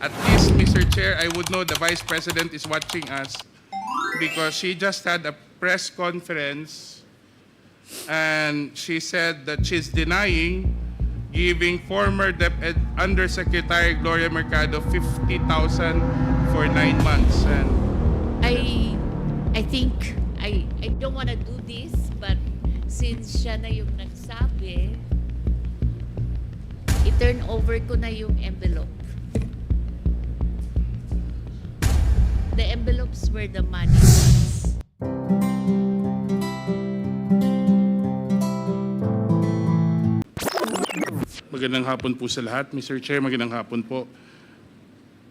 At least, Mr. Chair, I would know the Vice President is watching us because she just had a press conference and she said that she's denying giving former Deped Undersecretary Gloria Mercado 50,000 for 9 months. And I think I don't want to do this, but since siya na yung nagsabi, i-turn over ko na yung envelope. The envelopes where the money was. magandang hapon po sa lahat. Mr. Chair, magandang hapon po.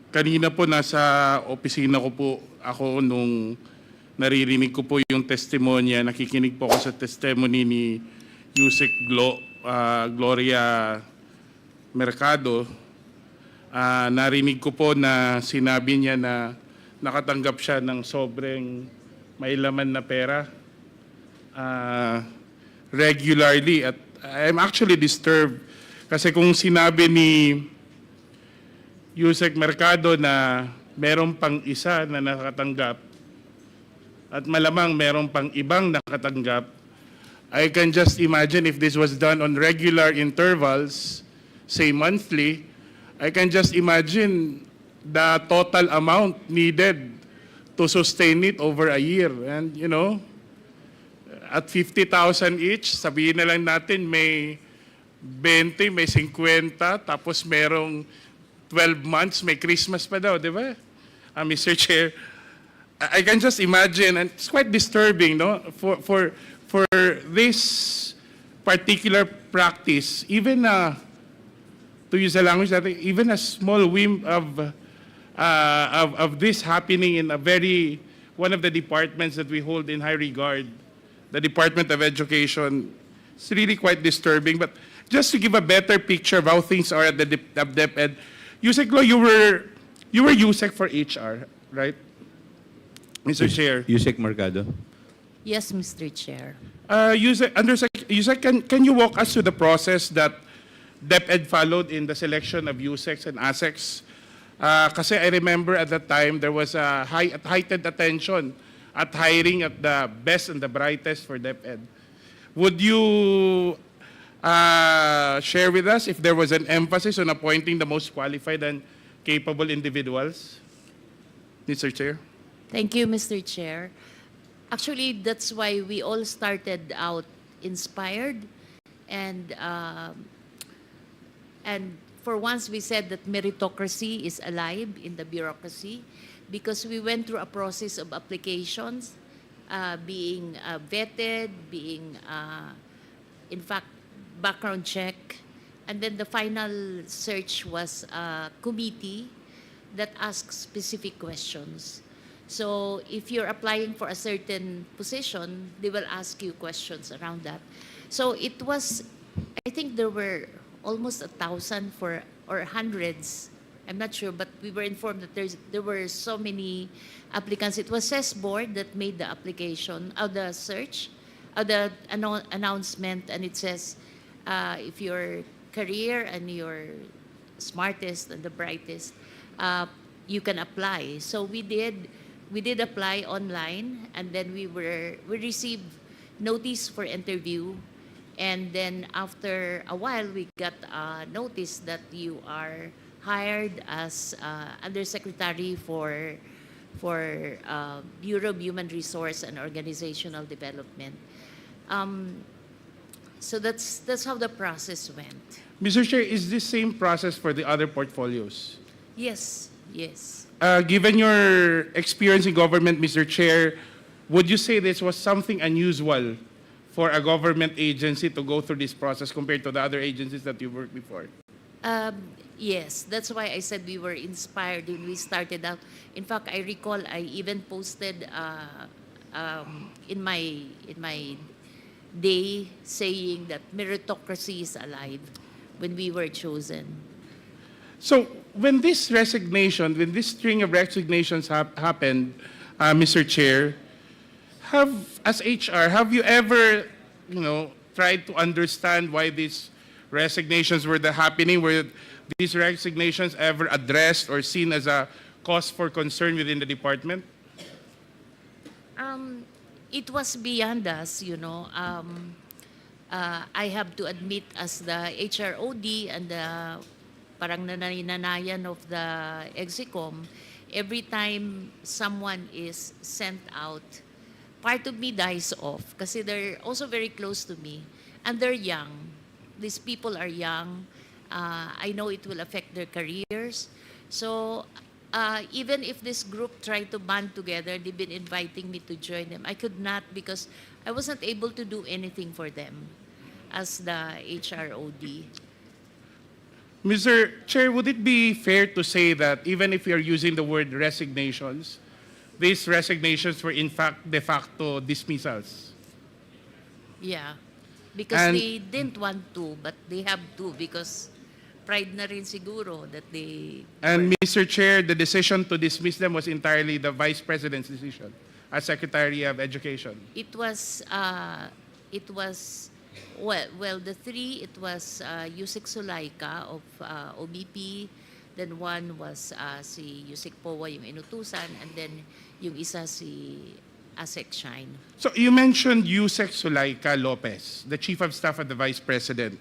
Kanina po nasa opisina ko po ako nung naririnig ko po yung testimonya. Nakikinig po ako sa testimony ni Yusek Gloria Mercado. Narinig ko po na sinabi niya na nakatanggap siya ng sobrang may laman na pera regularly. At I'm actually disturbed kasi kung sinabi ni Yusek Mercado na meron pang isa na nakatanggap at malamang meron pang ibang nakatanggap, I can just imagine if this was done on regular intervals, say monthly, I can just imagine the total amount needed to sustain it over a year. And you know, at 50,000 each, sabihin na lang natin may 20, may 50, tapos merong 12 months, may Christmas pa daw, di ba? Mr. Chair, I can just imagine, and it's quite disturbing, no? For this particular practice, even to use the language that even a small whim of this happening in one of the departments that we hold in high regard, the Department of Education, it's really quite disturbing. But just to give a better picture of how things are at the Deped, Yusek Lo, you were Yusek for HR, right? Mr. Chair. Yusek Mercado. Yes, Mr. Chair. Yusek, can you walk us through the process that Deped followed in the selection of Yuseks and ASECs? Kasi I remember at that time there was a heightened attention at hiring at the best and the brightest for Deped. Would you share with us if there was an emphasis on appointing the most qualified and capable individuals? Mr. Chair. Thank you, Mr. Chair. Actually, that's why we all started out inspired, and for once we said that meritocracy is alive in the bureaucracy, because we went through a process of applications, being vetted, being in fact background check, and then the final search was a committee that asks specific questions. So if you're applying for a certain position, they will ask you questions around that. So it was, I think there were almost 1,000 or hundreds, I'm not sure, but we were informed that there were so many applicants. It was CES board that made the application, the search, the announcement, and it says if your career and you're smartest and the brightest, you can apply. So we did apply online, and then we received notice for interview, and then after a while we got a notice that you are hired as Undersecretary for Bureau of Human Resource and Organizational Development. So that's how the process went. Mr. Chair, is this same process for the other portfolios? Yes. Given your experience in government, Mr. Chair, would you say this was something unusual for a government agency to go through this process compared to the other agencies that you worked before? Yes, that's why I said we were inspired when we started out. In fact, I recall I even posted in my day saying that meritocracy is alive when we were chosen. So when this string of resignations happened, Mr. Chair, as HR, have you ever, tried to understand why these resignations were happening? these resignations ever addressed or seen as a cause for concern within the department? It was beyond us, I have to admit, as the HROD and the parang nanay-nanayan of the Execom, every time someone is sent out, part of me dies off kasi they're also very close to me and they're young. These people are young. I know it will affect their careers. So even if this group tried to band together, they've been inviting me to join them. I could not because I wasn't able to do anything for them as the HROD. Mr. Chair, would it be fair to say that even if you're using the word resignations, these resignations were in fact de facto dismissals? Yeah. Because And- they didn't want to, but they have to because pride na rin siguro that they... And Mr. Chair, the decision to dismiss them was entirely the Vice President's decision as Secretary of Education. It was, well, the three, it was Yusek Sulaika of OBP, then one was si Yusek Powa, yung inutusan, and then yung isa si Asek Shine. So you mentioned Yusek Sulaika Lopez, the Chief of Staff of the Vice President.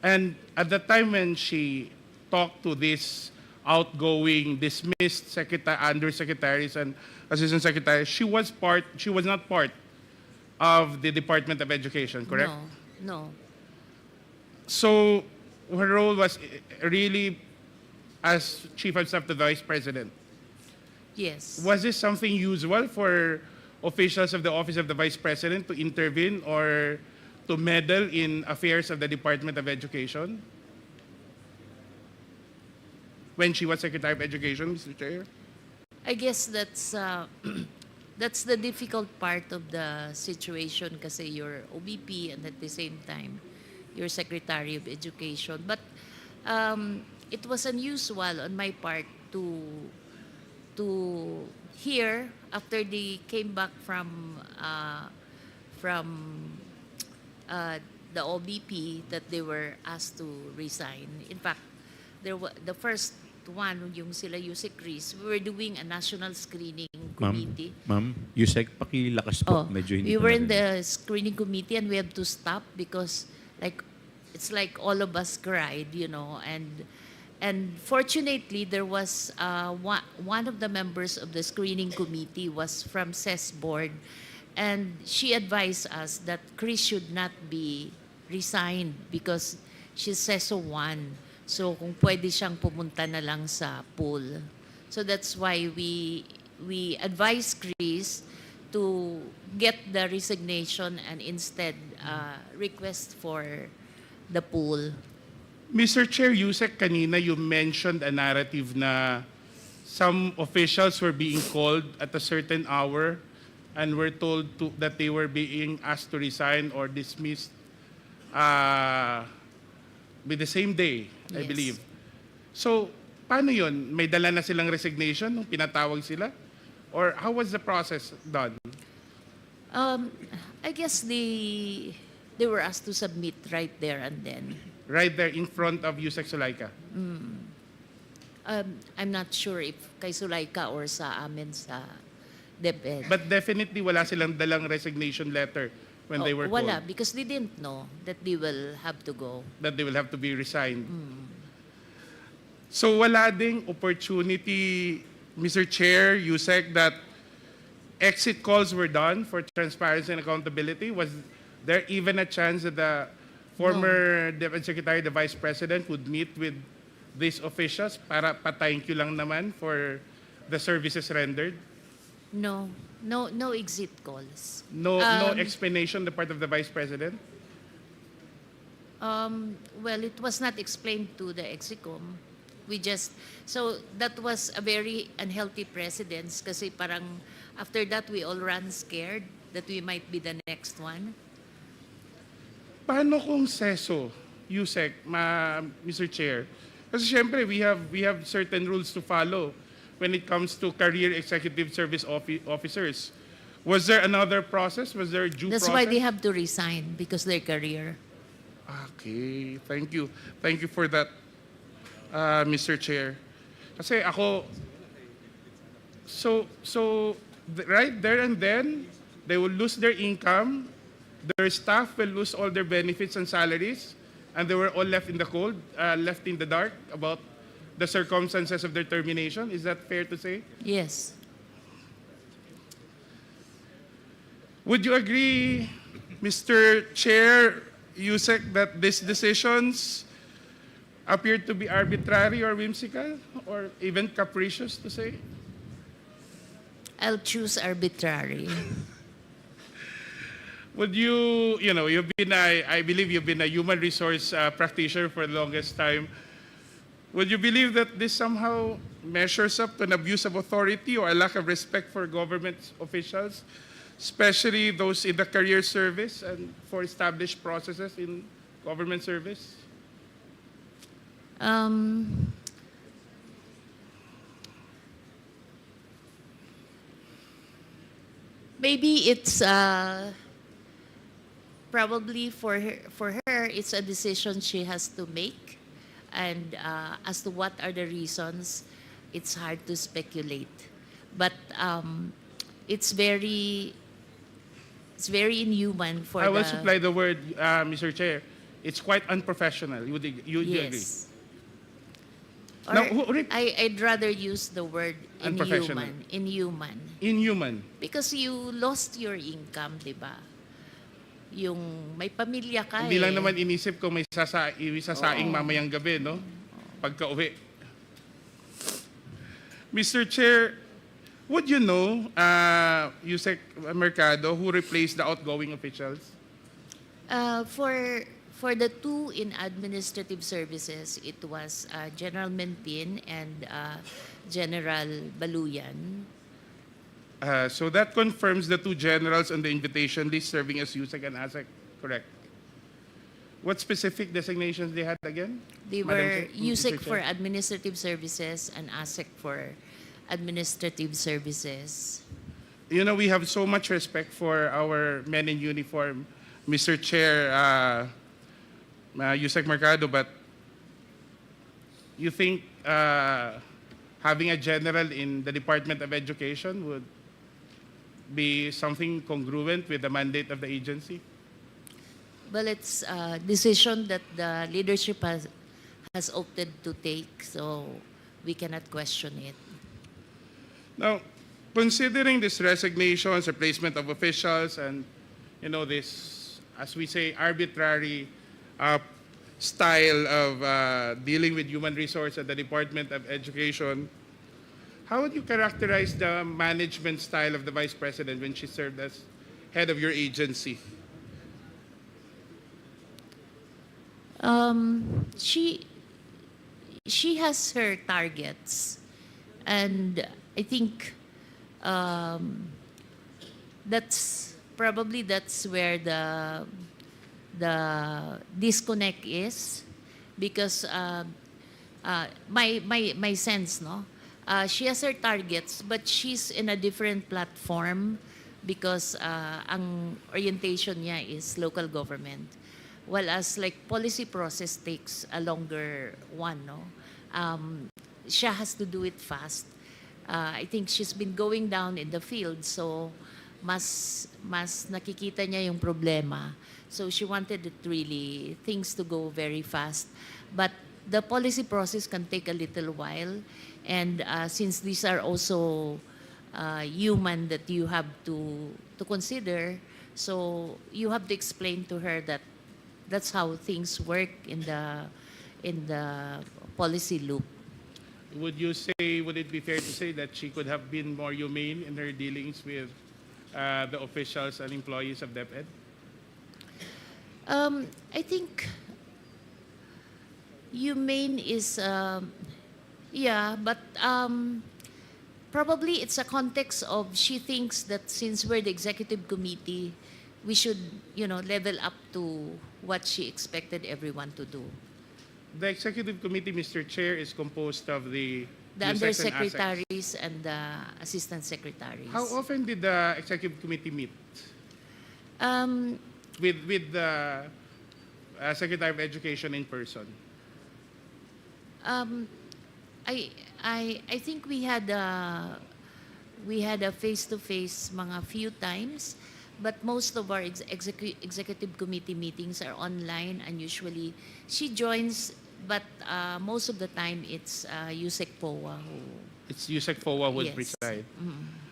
And at the time when she talked to this outgoing, dismissed undersecretaries and assistant secretaries, she was not part of the Department of Education, correct? No. So her role was really as Chief of Staff to the Vice President. Yes. Was this something usual for officials of the Office of the Vice President to intervene or to meddle in affairs of the Department of Education? When she was Secretary of Education, Mr. Chair? I guess that's that's the difficult part of the situation kasi you're OBP and at the same time you're Secretary of Education. But it was unusual on my part to hear after they came back from the OBP that they were asked to resign. In fact, the first one, yung sila Yusek Chris, we were doing a national screening committee. Ma'am, Yusek, pakilakas po. Medyo hindi We ko were in narinig. the screening committee and we had to stop because it's like all of us cried, and fortunately there was one of the members of the screening committee was from CES board, and she advised us that Chris should not be resigned because she's CESO 1. So kung pwede siyang pumunta na lang sa pool. So that's why we advised Chris to get the resignation and instead request for the pool. Mr. Chair, Yusek, kanina you mentioned a narrative na some officials were being called at a certain hour and were told that they were being asked to resign or dismissed with the same day, I Yes. believe. So, paano yun? May dala na silang resignation nung pinatawag sila? Or how was the process done? I guess they were asked to submit right there and then. Right there in front of Yusek Sulaika. I'm not sure if kay Sulaika or sa amin sa Deped. But definitely wala silang dalang resignation letter when they were Wala, called. because they didn't know that they will have to go. That they will have to be resigned. So wala ding opportunity, Mr. Chair, Yusek, that exit calls were done for transparency and accountability? Was there even a chance that the former Deputy Secretary, the Vice President, would meet with these officials para pa-thank you lang naman for the services rendered? No exit calls. No explanation on the part of the Vice President? Well, it was not explained to the Execom. So that was a very unhealthy precedence kasi parang after that we all ran scared that we might be the next one. Paano kung CESO, Yusek, Mr. Chair? Kasi siyempre, we have certain rules to follow when it comes to career executive service officers. Was there another process? Was there a due That's process? why they have to resign because their career. Okay, thank you. Thank you for that Mr. Chair. Kasi ako, right there and then, they will lose their income, their staff will lose all their benefits and salaries, and they were all left in the cold, left in the dark about the circumstances of their termination. Is that fair to say? Yes. Would you agree, Mr. Chair, Yusek, that these decisions appear to be arbitrary or whimsical or even capricious to say? I'll choose arbitrary. Would you, you've been, I believe you've been a human resource practitioner for the longest time. Would you believe that this somehow measures up to an abuse of authority or a lack of respect for government officials, especially those in the career service and for established processes in government service? Maybe it's probably for her, it's a decision she has to make. And as to what are the reasons, it's hard to speculate. But it's very inhuman for I will the... supply the word, Mr. Chair. It's quite unprofessional. You agree? Yes. Or Now, I'd rather use the word Unprofessional. inhuman. Inhuman. Because you lost your income, di ba? Yung may pamilya ka Hindi lang eh. naman inisip ko may sasaing mamayang gabi, no? Pagka-uwi. Mr. Chair, would you know, Yusek Mercado, who replaced the outgoing officials? For the two in administrative services, it was General Menpin and General Baluyan. So that confirms the two generals on the invitation list serving as Yusek and ASEC, correct? What specific designations they had again? They Madam were Chair, Mr. USEC for Chair? administrative services and ASEC for administrative services. You know, we have so much respect for our men in uniform, Mr. Chair, Yusek Mercado, but you think having a general in the Department of Education would be something congruent with the mandate of the agency? Well, it's a decision that the leadership has opted to take, so we cannot question it. Now, considering these resignations, replacement of officials, and this, as we say, arbitrary style of dealing with human resource at the Department of Education, how would you characterize the management style of the Vice President when she served as head of your agency? She has her targets, and I think that's where the disconnect is, because my sense, no, she has her targets, but she's in a different platform because ang orientation niya is local government. Well, as like policy process takes a longer one, no? Siya has to do it fast. I think she's been going down in the field, so mas nakikita niya yung problema. So she wanted it really, things to go very fast. But the policy process can take a little while. And since these are also human that you have to consider, so you have to explain to her that that's how things work in the policy loop. Would it be fair to say that she could have been more humane in her dealings with the officials and employees of Deped? I think humane is, yeah, but probably it's a context of she thinks that since we're the executive committee, we should, level up to what she expected everyone to do. The executive committee, Mr. Chair, is composed of the The USECs and ASECs. undersecretaries and the assistant secretaries. How often did the executive committee meet with the Secretary of Education in person? Um, I think we had a face-to-face mga few times, but most of our executive committee meetings are online, and usually she joins, but most of the time it's Yusek Poa who. It's Yusek Fowa who would Yes. preside.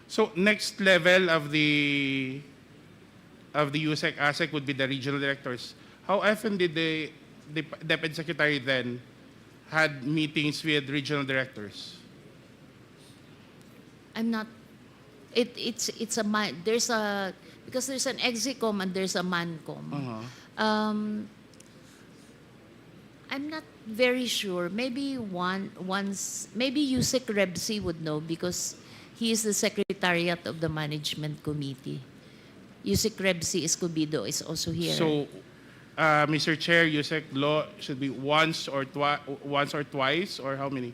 So next level of the USEC ASEC would be the regional directors. How often did the Deped Secretary then had meetings with regional directors? I'm not. It's a man. Because there's an execom and there's a mancom. I'm not very sure. Maybe maybe Yusek Rebsi would know because he is the secretariat of the management committee. Yusek Rebsi Escobedo is also here. So, Mr. Chair, USEC law should be once or twice, or how many?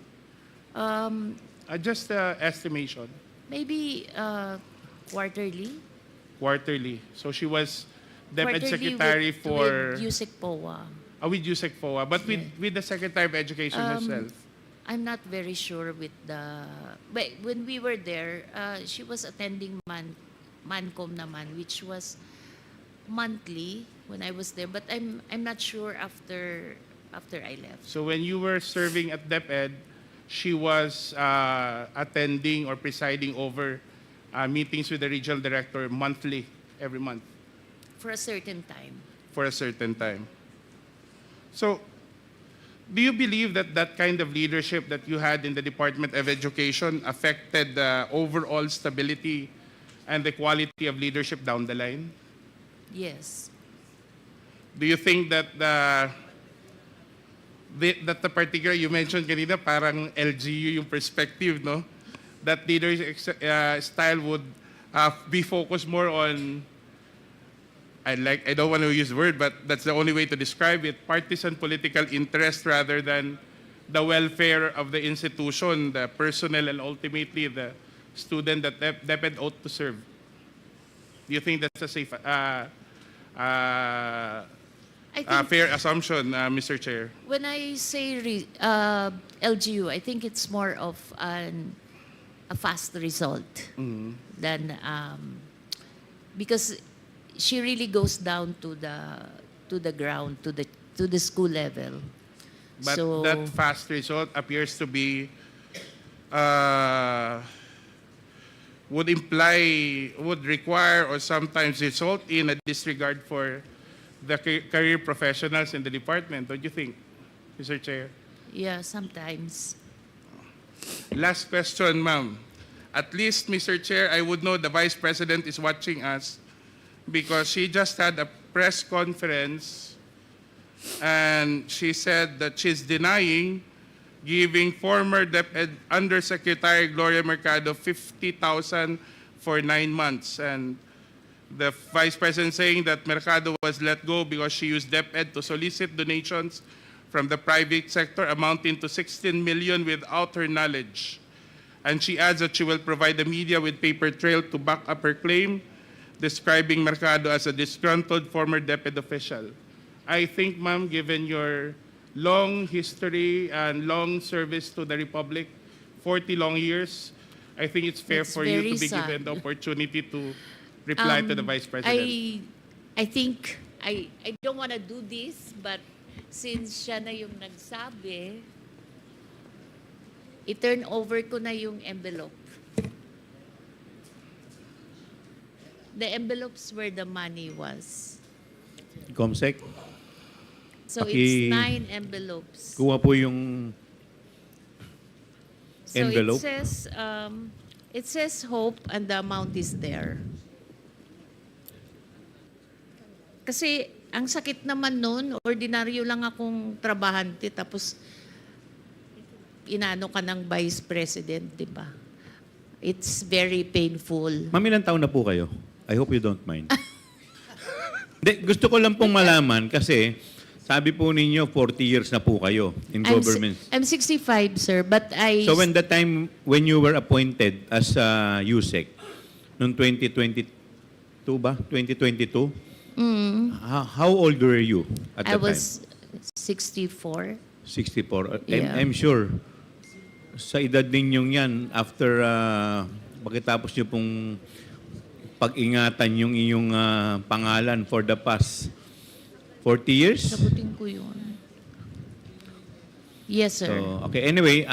Just estimation. Maybe quarterly. Quarterly. So she was Deped Quarterly Secretary for with Yusek Poa. with USEC FOA, but with the Secretary of Education herself. I'm not very sure with the. But when we were there, she was attending Mancom naman, which was monthly when I was there. But I'm not sure after I left. So when you were serving at Deped, she was attending or presiding over meetings with the regional director monthly, every month, For a certain time. for a certain time. So, do you believe that that kind of leadership that you had in the Department of Education affected the overall stability and the quality of leadership down the line? Yes. Do you think that the particular, you mentioned kanina, parang LGU yung perspective, no? That leadership style would be focused more on, I don't want to use the word, but that's the only way to describe it, partisan political interest rather than the welfare of the institution, the personnel, and ultimately the student that Deped ought to serve. Do you think that's a safe, I think fair assumption, Mr. Chair? when I say LGU, I think it's more of a fast result than because she really goes down to the ground, to the school level. But So that fast result appears to be would require or sometimes result in a disregard for the career professionals in the department, don't you think, Mr. Chair? yeah, sometimes. Last question, ma'am. At least, Mr. Chair, I would know the Vice President is watching us because she just had a press conference and she said that she's denying giving former DepEd Undersecretary Gloria Mercado 50,000 for 9 months. And the Vice President saying that Mercado was let go because she used DepEd to solicit donations from the private sector amounting to 16 million without her knowledge. And she adds that she will provide the media with paper trail to back up her claim, describing Mercado as a disgruntled former DepEd official. I think, ma'am, given your long history and long service to the Republic, 40 long years, I think it's fair It's for you to very be sad. given the opportunity to reply to the Vice President. I think, I don't want to do this, but since siya na yung nagsabi, i-turn over ko na yung envelope. The envelopes where the money was. Comsec, So Paki- it's 9 envelopes. kuha po yung envelope. So it says hope and the amount is there. Kasi ang sakit naman nun, ordinaryo lang akong trabahante tapos inano ka ng Vice President, di ba? It's very painful. Ma'am, ilang taon na po kayo? I hope you don't mind. Hindi, gusto ko lang pong malaman kasi sabi po ninyo 40 years na po kayo in government. I'm 65, sir, but I... So when when you were appointed as USEC, noong 2022 ba? 2022? How old were you at I that time? was 64. 64. Yeah. I'm sure sa edad ninyong yan, after pagkatapos nyo pong pag-ingatan yung iyong pangalan for the past 40 years? Sagutin ko yun. Yes, sir. So, okay, anyway,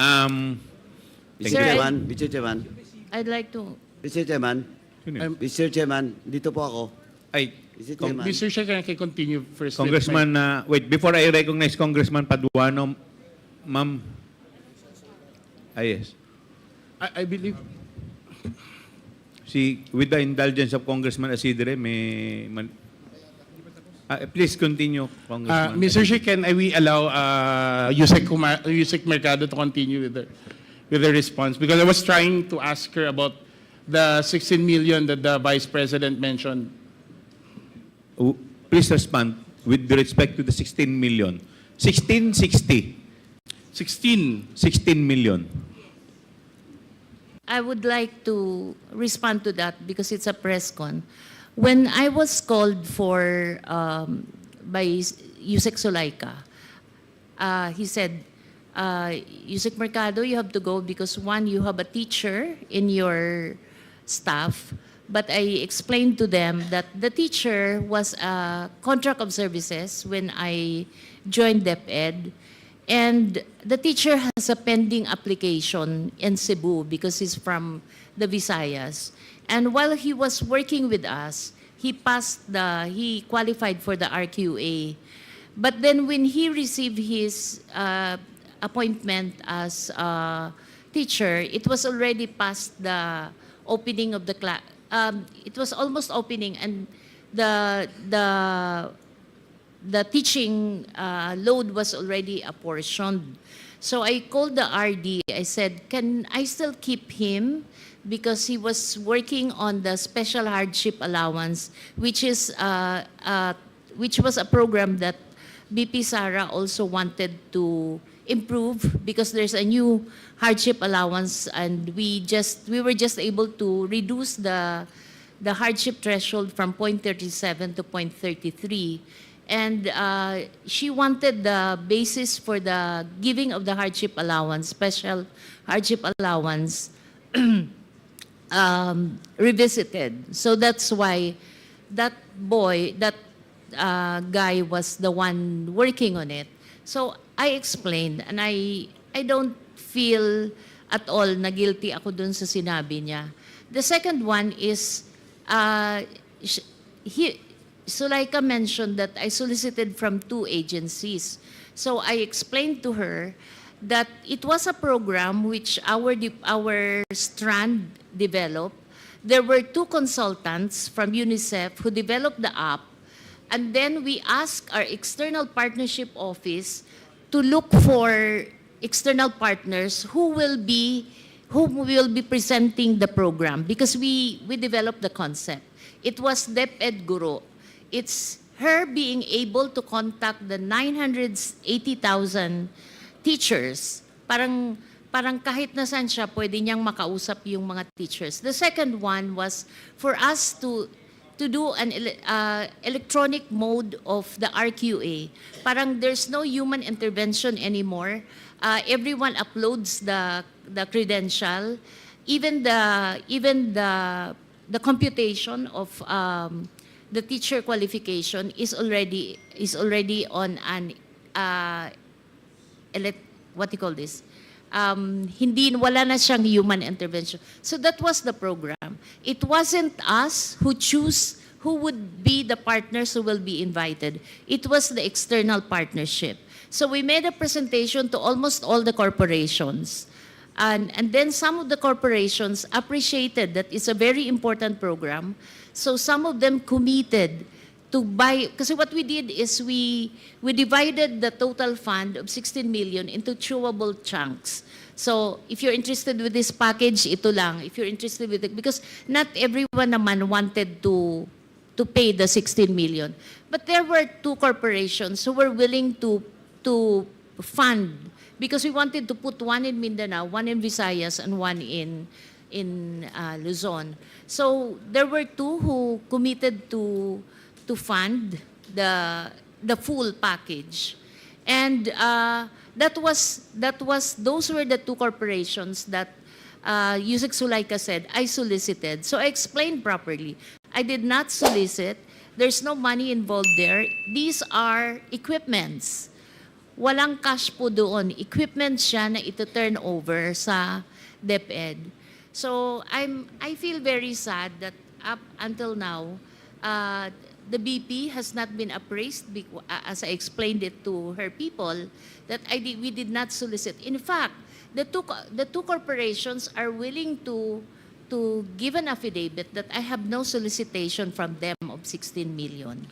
thank Sir, you. Mr. Chairman, I'd like to... Mr. Chairman, Yun yun. Mr. Chairman, dito po ako. Ay, Mr. Kong- Chairman, Mr. Chair, can I continue first? with Congressman, wait, before I recognize Congressman Paduano, ma'am. Yes. I believe... With the indulgence of Congressman Asidre, please continue, Congressman. Mr. Chair, can we allow Yusek Mercado to continue with the response? Because I was trying to ask her about the 16 million that the Vice President mentioned. Please respond with respect to the 16 million. 1660. 16. 16 million. I would like to respond to that because it's a press con. When I was called for by Yusek Sulaika, he said, Yusek Mercado, you have to go because one, you have a teacher in your staff. But I explained to them that the teacher was a contract of services when I joined Deped. And the teacher has a pending application in Cebu because he's from the Visayas. And while he was working with us, he qualified for the RQA. But then when he received his appointment as a teacher, it was already past the opening of the class. It was almost opening, and the teaching load was already apportioned. So I called the RD. I said, can I still keep him? Because he was working on the special hardship allowance, which was a program that BP Sara also wanted to improve because there's a new hardship allowance, and we were just able to reduce the hardship threshold from 0.37 to 0.33. And she wanted the basis for the giving of the hardship allowance, special hardship allowance, revisited. So that's why that guy was the one working on it. So I explained, and I don't feel at all na guilty ako dun sa sinabi niya. The second one is, Sulaika mentioned that I solicited from 2 agencies. So I explained to her that it was a program which our strand developed. There were 2 consultants from UNICEF who developed the app, and then we asked our external partnership office to look for external partners who will be presenting the program, because we developed the concept. It was Deped Guru. It's her being able to contact the 980,000 teachers. Parang kahit nasan siya, pwede niyang makausap yung mga teachers. The second one was for us to do an electronic mode of the RQA. Parang there's no human intervention anymore. Everyone uploads the credential. Even the computation of the teacher qualification is already on an what do you call this? Wala na siyang human intervention. So that was the program. It wasn't us who choose who would be the partners who will be invited. It was the external partnership. So we made a presentation to almost all the corporations. And then some of the corporations appreciated that it's a very important program. So some of them committed to buy, kasi what we did is we divided the total fund of 16 million into chewable chunks. So if you're interested with this package, ito lang. If you're interested with it, because not everyone naman wanted to pay the 16 million. But there were 2 corporations who were willing to fund, because we wanted to put one in Mindanao, one in Visayas, and one in Luzon. So there were 2 who committed to fund the full package. And those were the two corporations that Yusek Sulaika said, I solicited. So I explained properly. I did not solicit. There's no money involved there. These are equipments. Walang cash po doon. Equipment siya na ito-turn over sa Deped. So I feel very sad that up until now, the BP has not been appraised, as I explained it to her people, that we did not solicit. In fact, the two corporations are willing to give an affidavit that I have no solicitation from them of 16 million.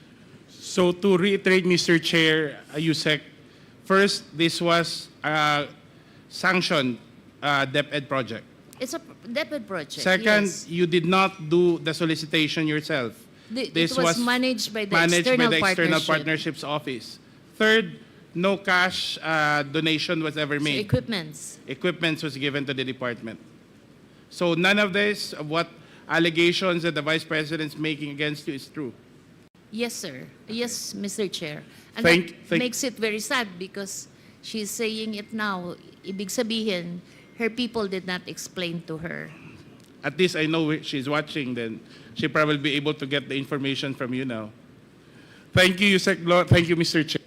So to reiterate, Mr. Chair, Yusek, first, this was a sanctioned DepEd project. It's a Deped project. Second, yes. you did not do the solicitation yourself. It was managed by the External Partnerships Office. Third, no cash donation was ever So made. Equipment was given to the department. So none of this, of what allegations that the Vice President's making against you is true. Yes, sir. Yes, Mr. Chair. And Thank- that makes it very sad because she's saying it now. Ibig sabihin, her people did not explain to her. At least I know she's watching, then she probably be able to get the information from you now. Thank you, Yusek Lo. Thank you, Mr. Chair.